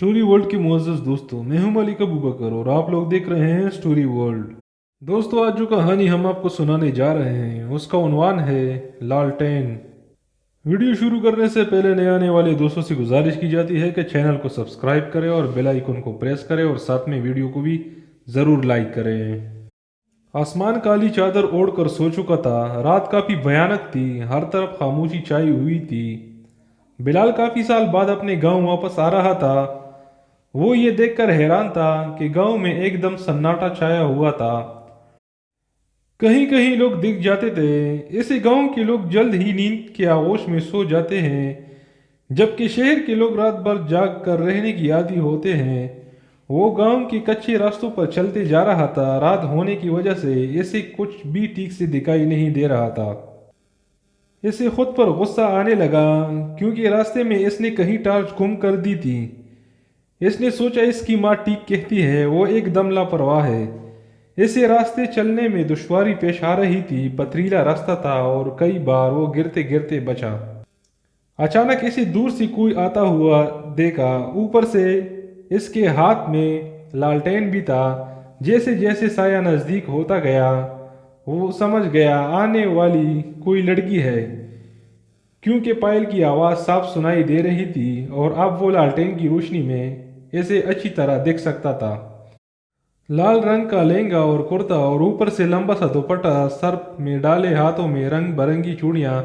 Story world के मुअज़्ज़ज़ दोस्तों, मैं हूं मलिक अबू बकर और आप लोग देख रहे हैं स्टोरी वर्ल्ड। दोस्तों, आज जो कहानी हम आपको सुनाने जा रहे हैं उसका उन्वान है लालटेन। वीडियो शुरू करने से पहले नए आने वाले दोस्तों से गुजारिश की जाती है कि चैनल को सब्सक्राइब करें और बेल आइकन को प्रेस करें और साथ में वीडियो को भी ज़रूर लाइक करें। आसमान काली चादर ओढ़ कर सो चुका था। रात काफ़ी भयानक थी, हर तरफ खामोशी छाई हुई थी। बिलाल काफ़ी साल बाद अपने गांव वापस आ रहा था। वो ये देखकर हैरान था कि गांव में एकदम सन्नाटा छाया हुआ था। कहीं कहीं लोग दिख जाते थे। ऐसे गांव के लोग जल्द ही नींद के आगोश में सो जाते हैं, जबकि शहर के लोग रात भर जाग कर रहने की आदी होते हैं। वो गांव के कच्चे रास्तों पर चलते जा रहा था। रात होने की वजह से इसे कुछ भी ठीक से दिखाई नहीं दे रहा था। इसे खुद पर गुस्सा आने लगा, क्योंकि रास्ते में इसने कहीं टार्च गुम कर दी थी। इसने सोचा इसकी माँ ठीक कहती है, वो एकदम लापरवाह है। इसे रास्ते चलने में दुश्वारी पेश आ रही थी। पथरीला रास्ता था और कई बार वो गिरते गिरते बचा। अचानक इसे दूर से कोई आता हुआ देखा। ऊपर से इसके हाथ में लालटेन भी था। जैसे जैसे साया नज़दीक होता गया, वो समझ गया आने वाली कोई लड़की है, क्योंकि पायल की आवाज़ साफ सुनाई दे रही थी और अब वो लालटेन की रोशनी में इसे अच्छी तरह देख सकता था। लाल रंग का लहंगा और कुर्ता और ऊपर से लंबा सा दुपट्टा, सर में डाले, हाथों में रंग बिरंगी चूड़ियां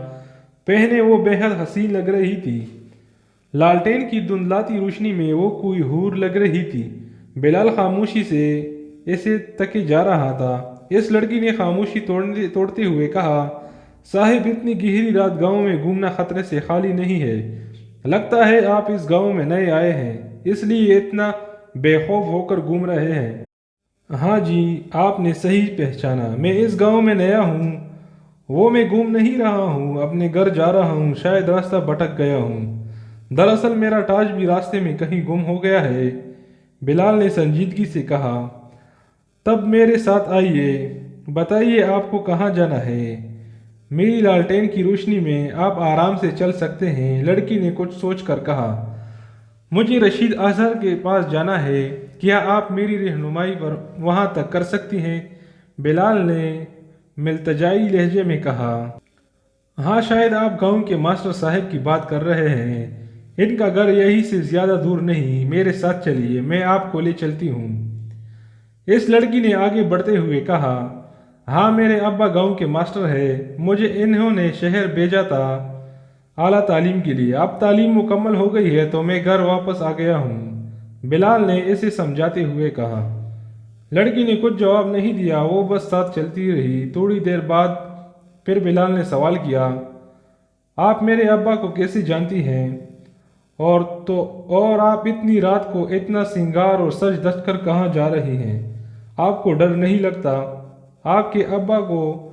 पहने वो बेहद हसीन लग रही थी। लालटेन की धुंधलाती रोशनी में वो कोई हूर लग रही थी। बिलाल खामोशी से इसे तके जा रहा था। इस लड़की ने खामोशी तोड़ते हुए कहा, साहिब, इतनी गहरी रात गांव में घूमना खतरे से खाली नहीं है। लगता है आप इस गांव में नए आए हैं, इसलिए इतना बेखौफ होकर घूम रहे हैं। हाँ जी, आपने सही पहचाना, मैं इस गांव में नया हूँ। वो मैं घूम नहीं रहा हूँ, अपने घर जा रहा हूँ। शायद रास्ता भटक गया हूँ। दरअसल मेरा ताज भी रास्ते में कहीं गुम हो गया है, बिलाल ने संजीदगी से कहा। तब मेरे साथ आइए, बताइए आपको कहाँ जाना है। मेरी लालटेन की रोशनी में आप आराम से चल सकते हैं, लड़की ने कुछ सोचकर कहा। मुझे रशीद अजहर के पास जाना है, क्या आप मेरी रहनुमाई पर वहां तक कर सकती हैं? बिलाल ने मिल्तजाई लहजे में कहा। हाँ, शायद आप गांव के मास्टर साहब की बात कर रहे हैं। इनका घर यहीं से ज्यादा दूर नहीं, मेरे साथ चलिए, मैं आपको ले चलती हूँ। इस लड़की ने आगे बढ़ते हुए कहा। हाँ, मेरे अब्बा गांव के मास्टर है, मुझे इन्होंने शहर भेजा था आला तालीम के लिए। अब तालीम मुकम्मल हो गई है तो मैं घर वापस आ गया हूँ, बिलाल ने इसे समझाते हुए कहा। लड़की ने कुछ जवाब नहीं दिया, वो बस साथ चलती रही। थोड़ी देर बाद फिर बिलाल ने सवाल किया, आप मेरे अब्बा को कैसे जानती हैं? और आप इतनी रात को इतना श्रृंगार और सज धज कर कहाँ जा रही हैं? आपको डर नहीं लगता? आपके अब्बा को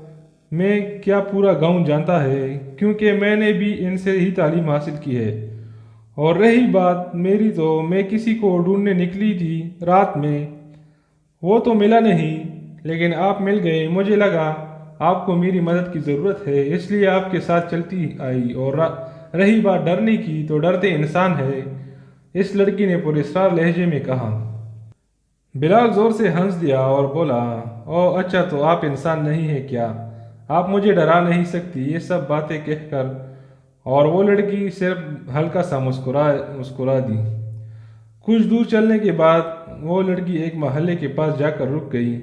मैं क्या पूरा गांव जानता है, क्योंकि मैंने भी इनसे ही तालीम हासिल की है। और रही बात मेरी, तो मैं किसी को ढूंढने निकली थी रात में, वो तो मिला नहीं, लेकिन आप मिल गए। मुझे लगा आपको मेरी मदद की ज़रूरत है, इसलिए आपके साथ चलती आई। और रही बात डरने की, तो डरते इंसान है, इस लड़की ने पुरस्कार लहजे में कहा। बिलाल जोर से हंस दिया और बोला, ओ अच्छा, तो आप इंसान नहीं है क्या? आप मुझे डरा नहीं सकती। ये सब बातें कहकर और वो लड़की सिर्फ हल्का सा मुस्कुरा मुस्कुरा दी। कुछ दूर चलने के बाद वो लड़की एक महल्ले के पास जाकर रुक गई।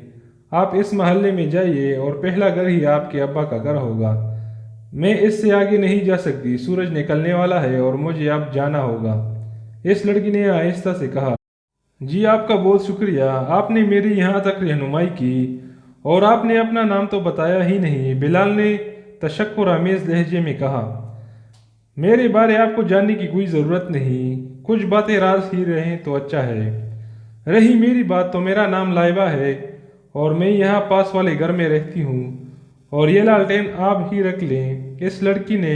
आप इस महल्ले में जाइए और पहला घर ही आपके अब्बा का घर होगा। मैं इससे आगे नहीं जा सकती, सूरज निकलने वाला है और मुझे अब जाना होगा, इस लड़की ने आहिस्ता से कहा। जी, आपका बहुत शुक्रिया, आपने मेरी यहाँ तक रहनुमाई की। और आपने अपना नाम तो बताया ही नहीं, बिलाल ने तशक्कुर आमेज लहजे में कहा। मेरे बारे आपको जानने की कोई ज़रूरत नहीं, कुछ बातें राज ही रहें तो अच्छा है। रही मेरी बात, तो मेरा नाम लाइबा है और मैं यहाँ पास वाले घर में रहती हूँ। और ये लालटेन आप ही रख लें, इस लड़की ने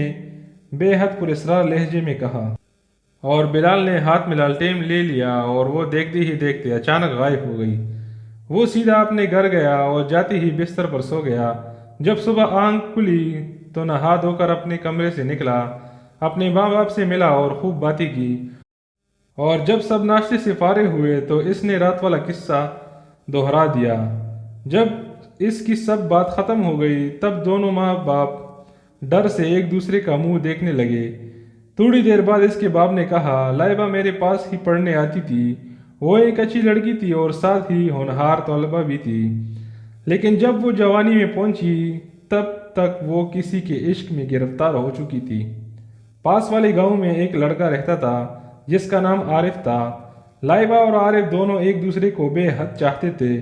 बेहद पुरस्कार लहजे में कहा। और बिलाल ने हाथ में लालटेन ले लिया और वो देखते ही देखते अचानक गायब हो गई। वो सीधा अपने घर गया और जाते ही बिस्तर पर सो गया। जब सुबह आंख खुली तो नहा धोकर अपने कमरे से निकला, अपने माँ बाप से मिला और खूब बातें की। اور جب سب ناشتے سے فارغ ہوئے تو اس نے رات والا قصہ دہرا دیا۔ جب اس کی سب بات ختم ہو گئی تب دونوں ماں باپ ڈر سے ایک دوسرے کا منہ دیکھنے لگے۔ تھوڑی دیر بعد اس کے باپ نے کہا، لائبہ میرے پاس ہی پڑھنے آتی تھی، وہ ایک اچھی لڑکی تھی اور ساتھ ہی ہونہار طالبہ بھی تھی، لیکن جب وہ جوانی میں پہنچی تب تک وہ کسی کے عشق میں گرفتار ہو چکی تھی۔ پاس والے گاؤں میں ایک لڑکا رہتا تھا جس کا نام عارف تھا۔ لائبہ اور عارف دونوں ایک دوسرے کو بے حد چاہتے تھے،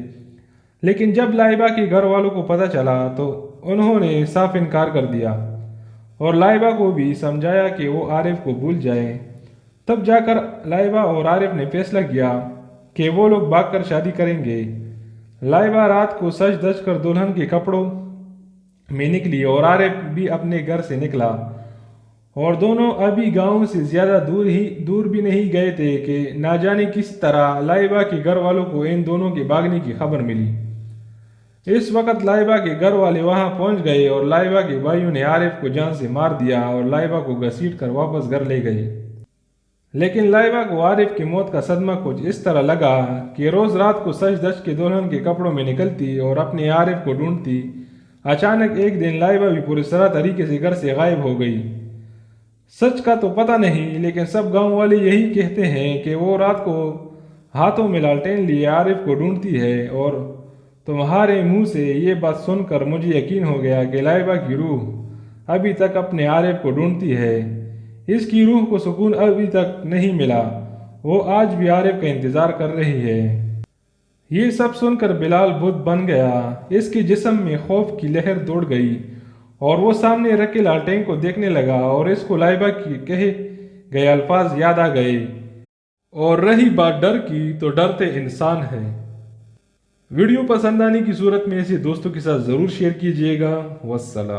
لیکن جب لائبہ کے گھر والوں کو پتہ چلا تو انہوں نے صاف انکار کر دیا اور لائبہ کو بھی سمجھایا کہ وہ عارف کو بھول جائیں۔ تب جا کر لائبہ اور عارف نے فیصلہ کیا کہ وہ لوگ بھاگ کر شادی کریں گے۔ لائبہ رات کو سج دج کر دلہن کے کپڑوں میں نکلی اور عارف بھی اپنے گھر سے نکلا، اور دونوں ابھی گاؤں سے زیادہ دور بھی نہیں گئے تھے کہ نہ جانے کس طرح لائبہ کے گھر والوں کو ان دونوں کے بھاگنے کی خبر ملی۔ اس وقت لائبہ کے گھر والے وہاں پہنچ گئے اور لائبہ کے بھائیوں نے عارف کو جان سے مار دیا اور لائبہ کو گھسیٹ کر واپس گھر لے گئے۔ لیکن لائبہ کو عارف کی موت کا صدمہ کچھ اس طرح لگا کہ روز رات کو سج دج کے دلہن کے کپڑوں میں نکلتی اور اپنے عارف کو ڈھونڈتی۔ اچانک ایک دن لائبہ بھی پوری طرح طریقے سے گھر سے غائب ہو گئی۔ سچ کا تو پتہ نہیں، لیکن سب گاؤں والے یہی کہتے ہیں کہ وہ رات کو ہاتھوں میں لالٹین لیے عارف کو ڈھونڈتی ہے، اور تمہارے منہ سے یہ بات سن کر مجھے یقین ہو گیا کہ لائبہ کی روح ابھی تک اپنے عارف کو ڈھونڈتی ہے۔ اس کی روح کو سکون ابھی تک نہیں ملا، وہ آج بھی عارف کا انتظار کر رہی ہے۔ یہ سب سن کر بلال بت بن گیا، اس کے جسم میں خوف کی لہر دوڑ گئی اور وہ سامنے رکھے لالٹین کو دیکھنے لگا، اور اس کو لائبہ کی کہے گئے الفاظ یاد آ گئے، اور رہی بات ڈر کی تو ڈرتے انسان ہے۔ ویڈیو پسند آنے کی صورت میں اسے دوستوں کے ساتھ ضرور شیئر کیجیے گا۔ والسلام۔